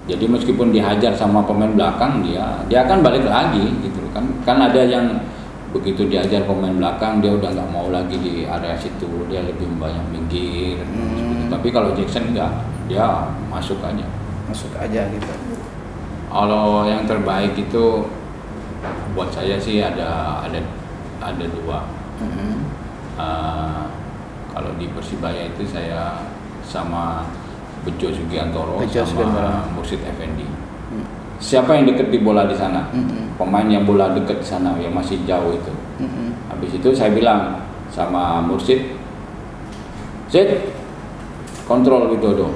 Jadi meskipun dihajar sama pemain belakang, dia akan balik lagi gitu kan. Kan ada yang begitu dihajar pemain belakang dia udah nggak mau lagi di area situ, dia lebih banyak minggir. Tapi kalau Jackson enggak, dia masuk aja gitu. Kalau yang terbaik itu buat saya sih ada dua. Kalau di Persibaya itu saya sama Bejo Sugiantoro sama Mursid Effendi. Siapa yang deket di bola di sana? Pemain yang bola deket di sana yang masih jauh itu. Habis itu saya bilang sama Mursid, Sid, kontrol Widodo.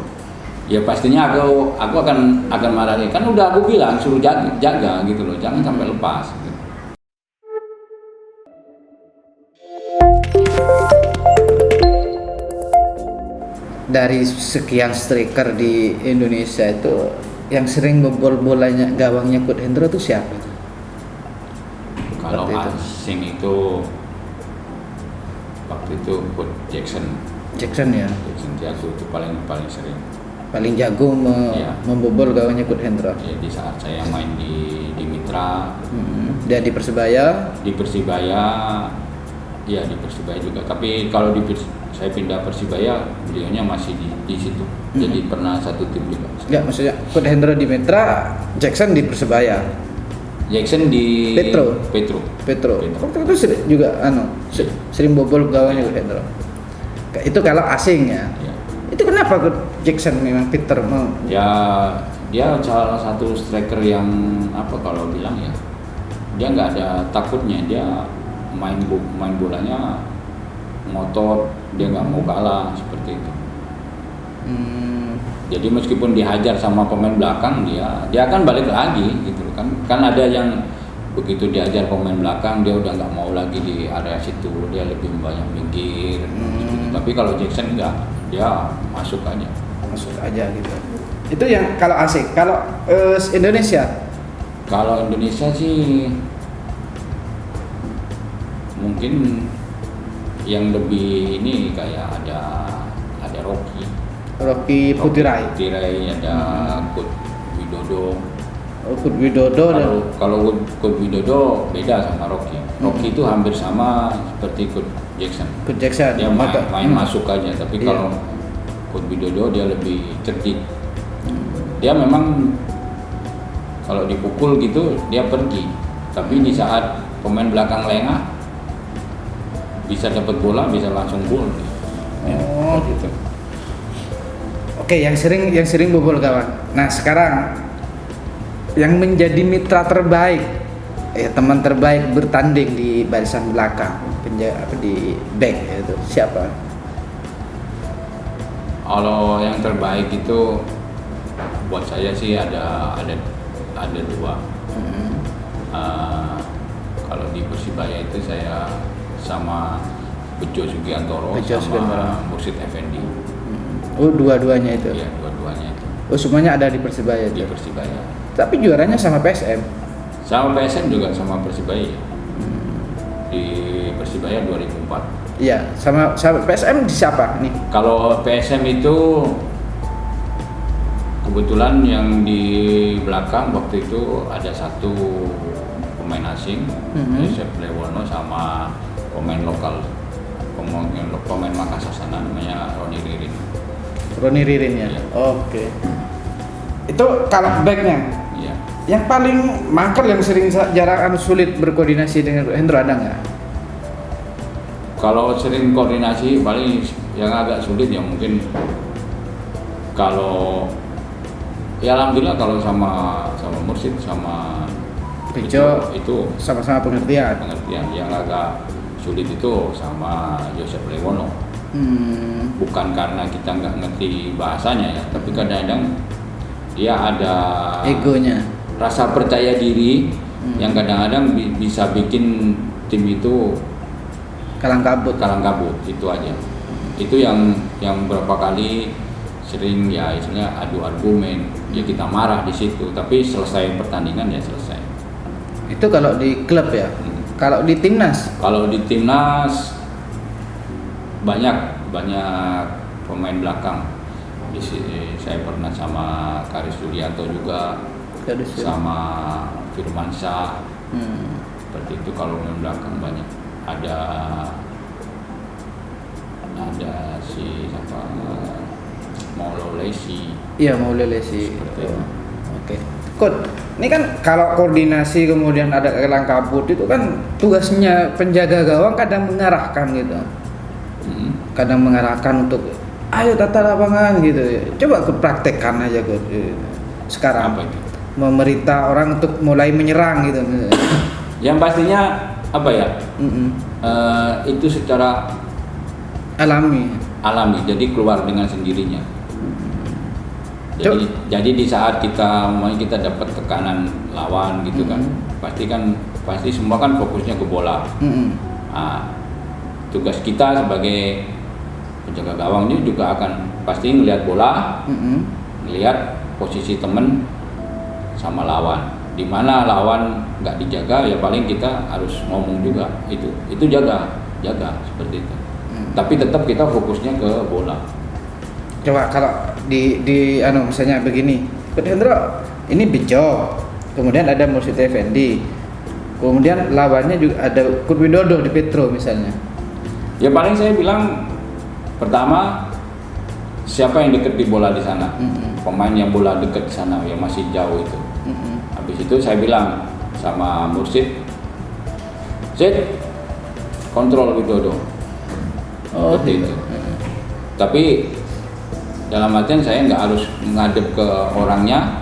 Ya pastinya aku akan marahin. Kan udah aku bilang suruh jaga gitu loh, jangan sampai lepas. Dari sekian striker di Indonesia itu yang sering bobol bolanya gawangnya Coach Hendro itu siapa? Kalau asing itu waktu itu Coach Jackson ya. Jackson Jago itu paling sering. Paling jago membobol gawangnya Coach Hendro. Ya di saat saya main di Mitra. Dia di Persibaya. Di Persibaya juga. Tapi kalau saya pindah Persibaya, beliaunya masih di situ. Jadi pernah satu tim juga. Enggak, maksudnya Coach Hendro di Mitra, Jackson di Persibaya. Jackson di Petro. Waktu itu juga sering bobol gawangnya Coach Hendro. Itu kalau asing ya. Itu kenapa Coach Jackson memang Peter mau? Ya dia salah satu striker yang kalau bilang ya, dia nggak ada takutnya, dia main bolanya ngotot, dia nggak mau kalah seperti itu. Jadi meskipun dihajar sama pemain belakang, dia akan balik lagi gitu kan. Kan ada yang begitu dihajar pemain belakang dia udah nggak mau lagi di area situ, dia lebih banyak minggir. Tapi kalau Jackson enggak, dia masuk aja gitu. Itu yang kalau asik. Kalau Indonesia? Kalau Indonesia sih mungkin yang lebih ini kayak ada Rocky Putirai, ada Coach Widodo. Coach Widodo kalau Coach Widodo beda sama Rocky. Rocky itu hampir sama seperti Coach Jackson. Dia main masuk aja, tapi kalau Coach Widodo dia lebih cerdik. Dia memang kalau dipukul gitu dia pergi, tapi di saat pemain belakang lengah bisa dapat bola, bisa langsung gol. Gitu. Oke, yang sering bobol gawang. Nah, sekarang yang menjadi mitra terbaik, teman terbaik bertanding di barisan belakang, di back itu siapa? Kalau yang terbaik itu buat saya sih ada dua. Kalau di Persibaya itu saya sama Bejo Sugiantoro sama Mursid Effendi. Dua-duanya itu? Iya, dua-duanya itu. Semuanya ada di Persibaya? Di Persibaya. Tapi juaranya sama PSM? Sama PSM juga, sama Persibaya. Di Persibaya 2004. Iya, sama PSM di siapa nih? Kalau PSM itu kebetulan yang di belakang waktu itu ada satu pemain asing, Yosef Lewono, sama pemain lokal, pemain Makassar sana namanya Roni Ririn ya? Iya. Oke. Itu kalau backnya? Iya. Yang paling mangkal, yang sering jarang sulit berkoordinasi dengan Hendro ada nggak? Kalau sering koordinasi paling yang agak sulit ya mungkin kalau ya alhamdulillah kalau sama Mursid sama Bejo itu sama-sama pengertian. Yang agak sulit itu sama Yosef Lewono. Bukan karena kita nggak ngerti bahasanya ya, tapi kadang-kadang dia ada egonya, rasa percaya diri yang kadang-kadang bisa bikin tim itu kalang kabut itu aja. Itu yang berapa kali sering ya istilahnya adu argumen, ya kita marah di situ, tapi selesai pertandingan ya selesai. Itu kalau di klub ya. Kalau di timnas? Kalau di timnas banyak pemain belakang Saya pernah sama Karis Suryanto juga, sama Firmansyah. Seperti itu. Kalau yang belakang banyak ada si siapa, Maulolesi. Iya, Maulolesi. Seperti itu. Oke. Coach, ini kan kalau koordinasi kemudian ada kelang kabut itu kan tugasnya penjaga gawang kadang mengarahkan gitu. Kadang mengarahkan untuk ayo tata lapangan gitu. Coba praktekkan aja Coach. Sekarang Apa itu? memerintah orang untuk mulai menyerang gitu. Yang pastinya apa ya? Itu secara alami, jadi keluar dengan sendirinya. Jadi di saat kita dapat tekanan lawan gitu kan, pasti semua kan fokusnya ke bola. Nah, tugas kita sebagai penjaga gawang ini juga akan pasti ngelihat bola, ngelihat posisi temen sama lawan. Di mana lawan nggak dijaga, ya paling kita harus ngomong juga itu jaga seperti itu. Tapi tetap kita fokusnya ke bola. Coba kalau di misalnya begini, Coach Hendro ini Bejo, kemudian ada Mursyid Effendi, kemudian lawannya juga ada Kurt Widodo di Petro misalnya. Ya paling saya bilang pertama, siapa yang dekat di bola di sana, pemain yang bola dekat di sana yang masih jauh itu. Habis itu saya bilang sama Mursyid, kontrol Widodo. Seperti itu. Tapi dalam artian saya nggak harus menghadap ke orangnya,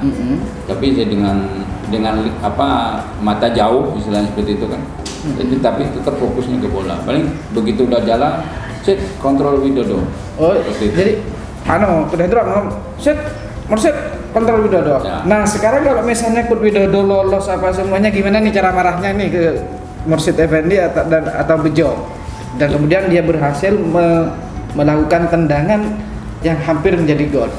tapi saya dengan mata jauh istilahnya seperti itu kan. Jadi tapi tetap fokusnya ke bola. Paling begitu udah jalan, kontrol Widodo. Jadi Mursyid kontrol Widodo. Ya. Nah sekarang kalau misalnya Kurt Widodo lolos apa semuanya, gimana nih cara marahnya nih ke Mursyid Effendi atau Bejo? Dan kemudian dia berhasil melakukan tendangan yang hampir menjadi gol.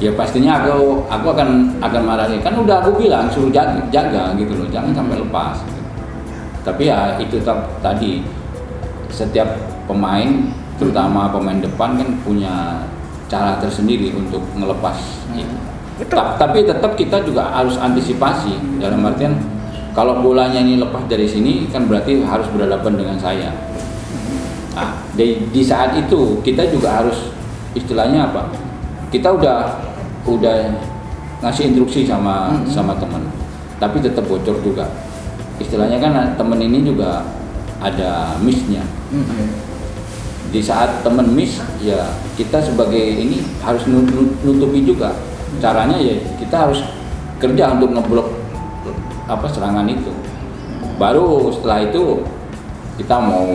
Ya pastinya aku akan marahin. Kan udah aku bilang suruh jaga gitu loh, jangan sampai lepas. Gitu. Tapi ya itu tadi setiap pemain, terutama pemain depan kan punya cara tersendiri untuk ngelepas itu. Tapi tetap kita juga harus antisipasi dalam artian kalau bolanya ini lepas dari sini kan berarti harus berhadapan dengan saya. Nah, di saat itu kita juga harus istilahnya apa? Kita udah ngasih instruksi sama teman, tapi tetap bocor juga. Istilahnya kan teman ini juga ada miss-nya. Di saat teman miss, ya kita sebagai ini harus nutupi juga. Caranya ya kita harus kerja untuk ngeblok serangan itu. Baru setelah itu kita mau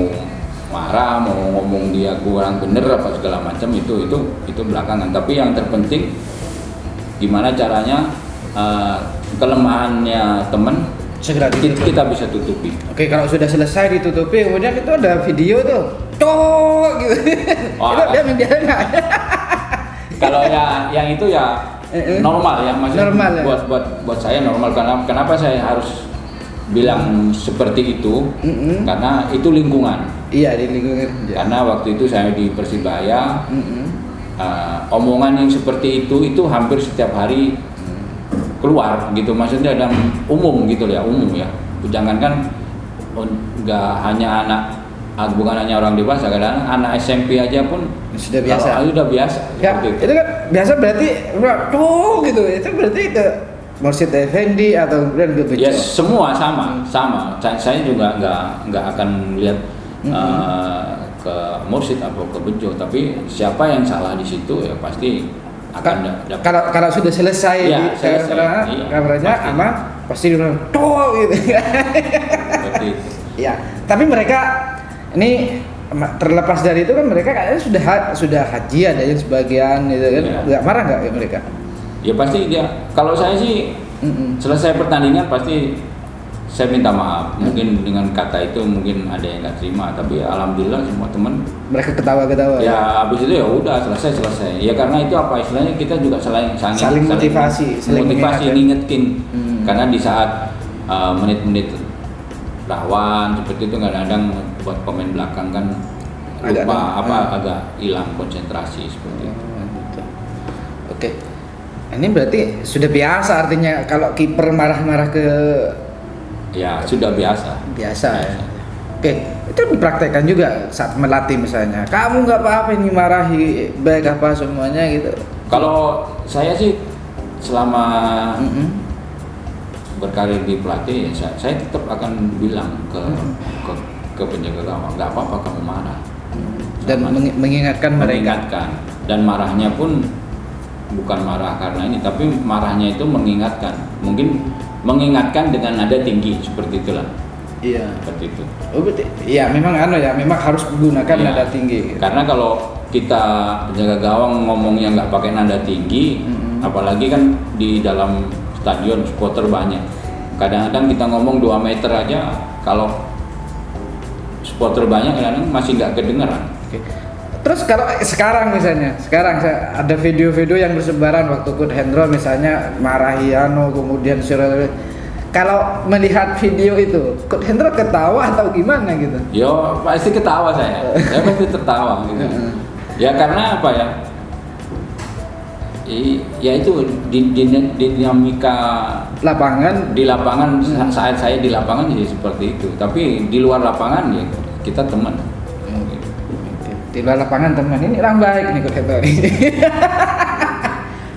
marah, mau ngomong dia kurang bener apa segala macam itu belakangan. Tapi yang terpenting gimana caranya kelemahannya teman segera kita bisa tutupi. Oke, kalau sudah selesai ditutupi, kemudian itu ada video tuh, gitu. Itu dia membiarkan nggak? Kalau yang itu ya normal ya, maksudnya normal, ya? buat saya normal. Kenapa saya harus bilang seperti itu? Karena itu lingkungan. Iya, di lingkungan. Karena waktu itu saya di Persibaya, omongan yang seperti itu hampir setiap hari keluar gitu, maksudnya dalam umum gitu ya, jangankan nggak hanya bukan hanya orang dewasa, kadang anak SMP aja pun sudah biasa. Sudah biasa. Ya, itu kan biasa berarti gitu. Itu berarti ke Mursyid Effendi atau kemudian ke Bejo. Ya semua sama. Saya juga nggak akan lihat ke Mursyid atau ke Bejo, tapi siapa yang salah di situ ya pasti akan kalau sudah selesai ya, kameranya aman pasti gitu. Ya, tapi mereka ini terlepas dari itu kan mereka kayaknya sudah haji ada yang sebagian gitu kan, nggak marah nggak ya mereka? Ya pasti dia. Kalau saya sih selesai pertandingan pasti saya minta maaf. Mungkin dengan kata itu mungkin ada yang nggak terima, tapi alhamdulillah semua teman mereka ketawa-ketawa. Ya habis itu ya udah selesai. Ya karena itu apa istilahnya, kita juga saling motivasi, ngingetin. Karena di saat menit-menit lawan seperti itu kadang-kadang buat pemain belakang kan lupa agak hilang konsentrasi seperti itu. Oke. Ini berarti sudah biasa artinya kalau kiper marah-marah ke Ya sudah biasa. Biasa ya. Oke, itu dipraktekkan juga saat melatih misalnya. Kamu nggak apa-apa ini marahi baik apa semuanya gitu. Kalau saya sih selama berkarir di pelatih, saya tetap akan bilang ke penjaga gawang, nggak apa-apa kamu marah. Dan mengingatkan mereka. Dan marahnya pun bukan marah karena ini, tapi marahnya itu mengingatkan. Mungkin mengingatkan dengan nada tinggi seperti itulah. Iya. Seperti itu. Oh berarti, ya memang memang harus menggunakan nada tinggi. Gitu. Karena kalau kita penjaga gawang ngomongnya nggak pakai nada tinggi, apalagi kan di dalam stadion supporter banyak. Kadang-kadang kita ngomong 2 meter aja, kalau supporter banyak kadang-kadang masih nggak kedengeran. Oke. Terus kalau sekarang ada video-video yang bersebaran waktu Coach Hendro misalnya marahi kemudian kalau melihat video itu, Coach Hendro ketawa atau gimana gitu? Yo pasti ketawa saya pasti tertawa gitu. Ya karena apa ya? Ya itu dinamika lapangan. Di lapangan saat saya di lapangan ya seperti itu. Tapi di luar lapangan ya kita teman. Di luar lapangan teman ini orang baik nih Coach Hendro.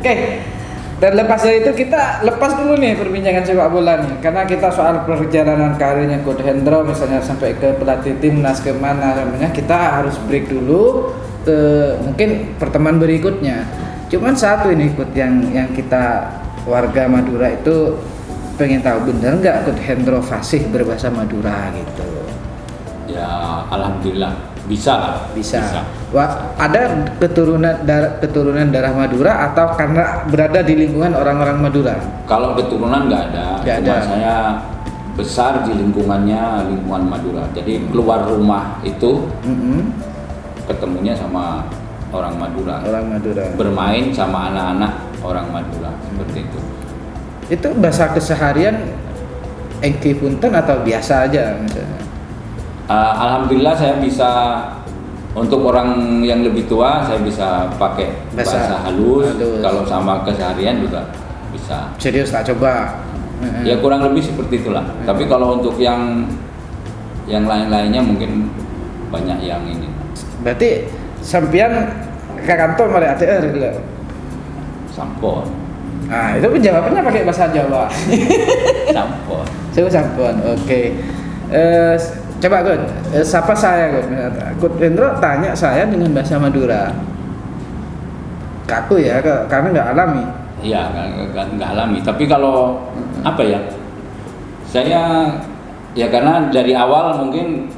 Oke. Dan lepas dari itu kita lepas dulu nih perbincangan sepak bola nih, karena kita soal perjalanan karirnya Coach Hendro misalnya sampai ke pelatih timnas kemana namanya, kita harus break dulu ke mungkin pertemuan berikutnya. Cuman satu ini Coach yang kita warga Madura itu pengen tahu bener nggak Coach Hendro fasih berbahasa Madura gitu? Ya alhamdulillah bisa lah. Bisa. Wah, ada keturunan darah Madura atau karena berada di lingkungan orang-orang Madura? Kalau keturunan nggak ada. Cuma ada. Saya besar di lingkungan Madura. Jadi keluar rumah itu ketemunya sama orang Madura. Bermain sama anak-anak orang Madura seperti itu. Itu bahasa keseharian engki punten atau biasa aja misalnya? Alhamdulillah saya bisa, untuk orang yang lebih tua saya bisa pakai bahasa halus. Kalau sama keseharian juga bisa. Serius tak coba? Ya kurang lebih seperti itulah. Tapi kalau untuk yang lain-lainnya mungkin banyak yang ini. Berarti sampean ke kantor mari ATR gitu. Sampon. Nah, itu jawabannya pakai bahasa Jawa. Sampon. Sampon. Oke. Coba Coach, siapa saya Coach Hendro tanya saya dengan bahasa Madura. Kaku ya, karena nggak alami. Iya, nggak alami. Tapi kalau apa ya? Saya ya karena dari awal mungkin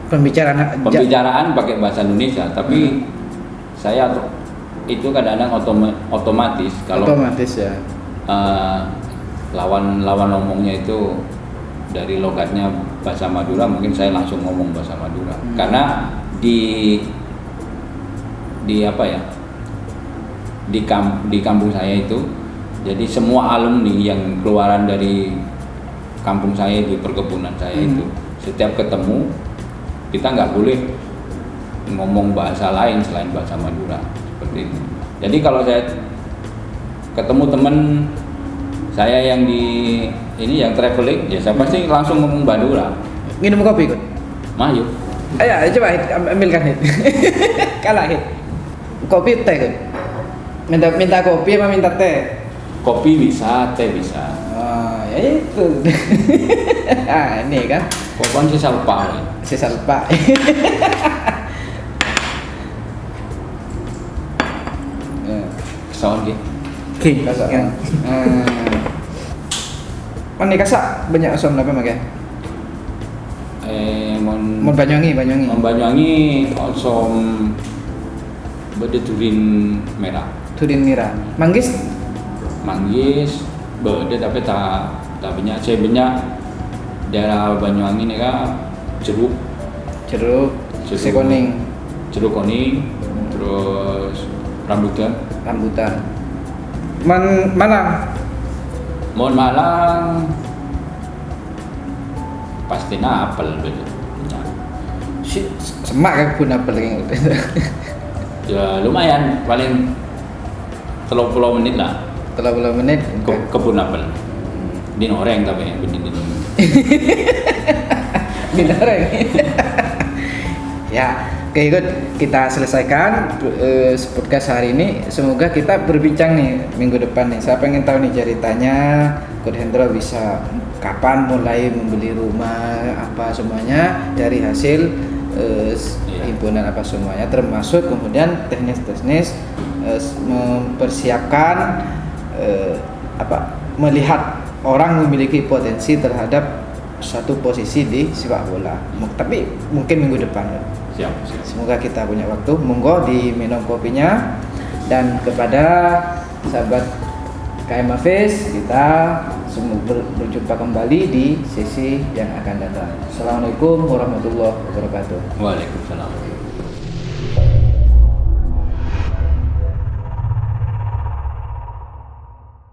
pembicaraan pakai bahasa Indonesia, tapi saya itu kadang-kadang otomatis kalau ya. Lawan ngomongnya itu dari logatnya bahasa Madura, mungkin saya langsung ngomong bahasa Madura. Karena di apa ya? Di kampung saya itu, jadi semua alumni yang keluaran dari kampung saya di perkebunan saya itu, setiap ketemu kita nggak boleh ngomong bahasa lain selain bahasa Madura seperti itu. Jadi kalau saya ketemu teman saya yang yang traveling, ya saya pasti langsung ngomong Madura. Minum kopi Coach? Mayu. Ayo coba ambilkan Hit. Kalah Hit. Kopi teh Coach? Minta kopi apa minta teh? Kopi bisa, teh bisa. Oh, ya itu. Ini kan. Pokoknya sisa lupa. Soal gitu. Mana kasak banyak asom apa makai? Mon Banyuwangi asom bede turin merah. Manggis bede tapi tak banyak. Saya banyak daerah Banyuwangi nih kak jeruk kuning, terus rambutan. Malang pasti apel begitu. Semak kan pun apel yang ya lumayan, paling 30 menit lah. 30 menit. Kebun apel. Din orang tapi din. Binareng. Ya, oke good. Kita selesaikan podcast hari ini. Semoga kita berbincang nih minggu depan nih. Saya pengen tahu nih ceritanya Coach Hendro bisa kapan mulai membeli rumah apa semuanya dari hasil himpunan apa semuanya, termasuk kemudian teknis mempersiapkan melihat orang memiliki potensi terhadap satu posisi di sepak bola. Tapi mungkin minggu depan. Siap. Semoga kita punya waktu. Monggo diminum kopinya. Dan kepada sahabat KM Hafiz, kita berjumpa kembali di sesi yang akan datang. Assalamualaikum warahmatullahi wabarakatuh. Waalaikumsalam.